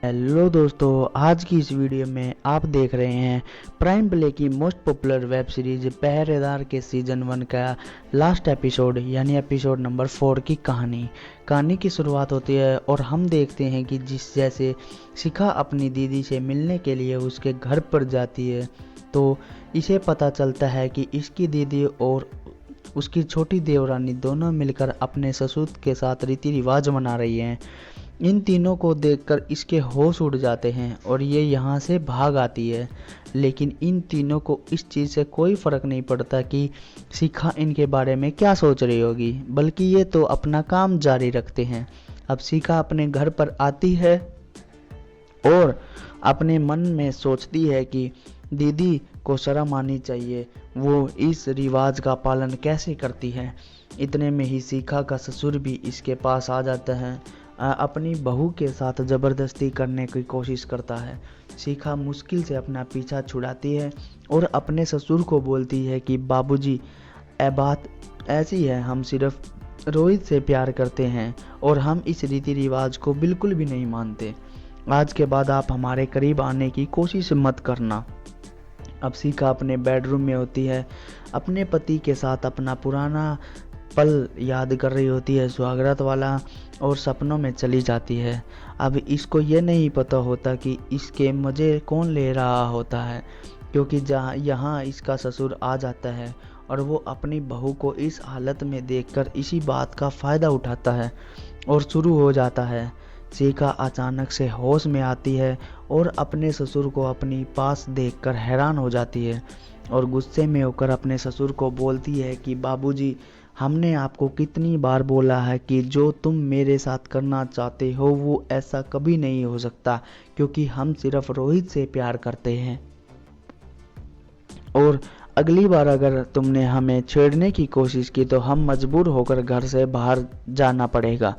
Hello दोस्तों, आज की इस वीडियो में आप देख रहे हैं प्राइम प्ले की मोस्ट पॉपुलर वेब सीरीज पहरेदार के सीजन 1 का लास्ट एपिसोड यानी एपिसोड नंबर 4 की कहानी की शुरुआत होती है और हम देखते हैं कि जिस जैसे शिखा अपनी दीदी से मिलने के लिए उसके घर पर जाती है तो इसे पता चलता है कि इसकी दीदी और उसकी छोटी देवरानी दोनों मिलकर अपने ससुर के साथ रीति रिवाज मना रही हैं। इन तीनों को देखकर इसके होश उड़ जाते हैं और ये यहाँ से भाग आती है, लेकिन इन तीनों को इस चीज़ से कोई फ़र्क नहीं पड़ता कि शिखा इनके बारे में क्या सोच रही होगी, बल्कि ये तो अपना काम जारी रखते हैं। अब शिखा अपने घर पर आती है और अपने मन में सोचती है कि दीदी को शर्म आनी चाहिए, वो इस रिवाज का पालन कैसे करती है। इतने में ही शिखा का ससुर भी इसके पास आ जाता है। अपनी बहू के साथ ज़बरदस्ती करने की कोशिश करता है। शिखा मुश्किल से अपना पीछा छुड़ाती है और अपने ससुर को बोलती है कि बाबूजी, ये बात ऐसी है, हम सिर्फ रोहित से प्यार करते हैं और हम इस रीति रिवाज को बिल्कुल भी नहीं मानते। आज के बाद आप हमारे करीब आने की कोशिश मत करना। अब शिखा अपने बेडरूम में होती है, अपने पति के साथ अपना पुराना पल याद कर रही होती है, सुहागरात वाला, और सपनों में चली जाती है। अब इसको ये नहीं पता होता कि इसके मज़े कौन ले रहा होता है, क्योंकि जहाँ यहाँ इसका ससुर आ जाता है और वो अपनी बहू को इस हालत में देखकर इसी बात का फ़ायदा उठाता है और शुरू हो जाता है। शिखा अचानक से होश में आती है और अपने ससुर को अपनी पास देखकर हैरान हो जाती है और गुस्से में होकर अपने ससुर को बोलती है कि बाबूजी, हमने आपको कितनी बार बोला है कि जो तुम मेरे साथ करना चाहते हो वो ऐसा कभी नहीं हो सकता, क्योंकि हम सिर्फ रोहित से प्यार करते हैं और अगली बार अगर तुमने हमें छेड़ने की कोशिश की तो हम मजबूर होकर घर से बाहर जाना पड़ेगा।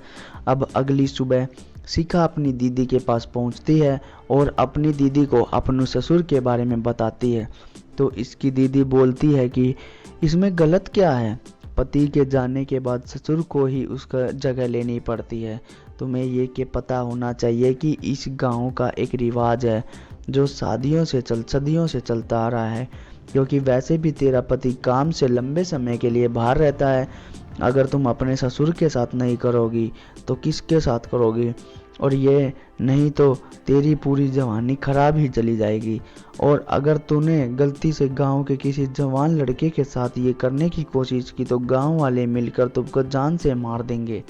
अब अगली सुबह शिखा अपनी दीदी के पास पहुंचती है और अपनी दीदी को अपने ससुर के बारे में बताती है। तो इसकी दीदी बोलती है कि इसमें गलत क्या है, पति के जाने के बाद ससुर को ही उसका जगह लेनी पड़ती है। तुम्हें ये कि पता होना चाहिए कि इस गांव का एक रिवाज है जो सदियों से चलता आ रहा है, क्योंकि वैसे भी तेरा पति काम से लंबे समय के लिए बाहर रहता है। अगर तुम अपने ससुर के साथ नहीं करोगी तो किसके साथ करोगी, और ये नहीं तो तेरी पूरी जवानी खराब ही चली जाएगी। और अगर तूने गलती से गांव के किसी जवान लड़के के साथ ये करने की कोशिश की तो गांव वाले मिलकर तुमको जान से मार देंगे।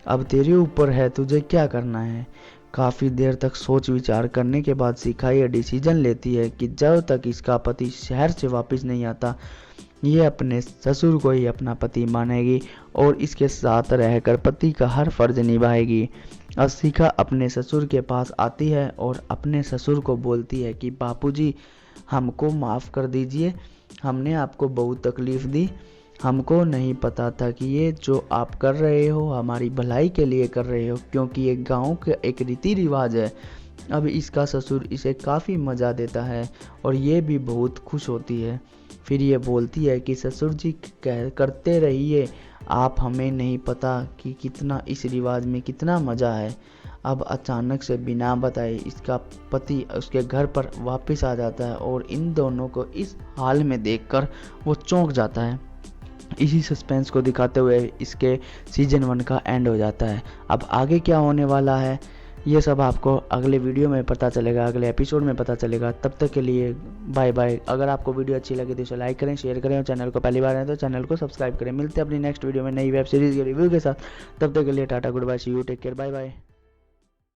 अब तेरे ऊपर है, तुझे क्या करना है। काफ़ी देर तक सोच विचार करने के बाद शिखा ये डिसीजन लेती है कि जब तक इसका पति शहर से वापस नहीं आता ये अपने ससुर को ही अपना पति मानेगी और इसके साथ रहकर पति का हर फर्ज निभाएगी। अब शिखा अपने ससुर के पास आती है और अपने ससुर को बोलती है कि बापूजी, हमको माफ़ कर दीजिए, हमने आपको बहुत तकलीफ़ दी। हमको नहीं पता था कि ये जो आप कर रहे हो हमारी भलाई के लिए कर रहे हो, क्योंकि ये गांव का एक रीति रिवाज है। अब इसका ससुर इसे काफ़ी मज़ा देता है और ये भी बहुत खुश होती है। फिर ये बोलती है कि ससुर जी करते रहिए, आप, हमें नहीं पता कि कितना इस रिवाज में कितना मज़ा है। अब अचानक से बिना बताए इसका पति उसके घर पर वापस आ जाता है और इन दोनों को इस हाल में देखकर वो चौंक जाता है। इसी सस्पेंस को दिखाते हुए इसके सीजन 1 का एंड हो जाता है। अब आगे क्या होने वाला है ये सब आपको अगले वीडियो में पता चलेगा, अगले एपिसोड में पता चलेगा। तब तक के लिए बाय बाय। अगर आपको वीडियो अच्छी लगे तो इसे लाइक करें, शेयर करें और चैनल को पहली बार आए तो चैनल को सब्सक्राइब करें। मिलते हैं अपनी नेक्स्ट वीडियो में नई वेब सीरीज़ के रिव्यू के साथ। तब तक के लिए tata, goodbye, see you, take care, bye bye.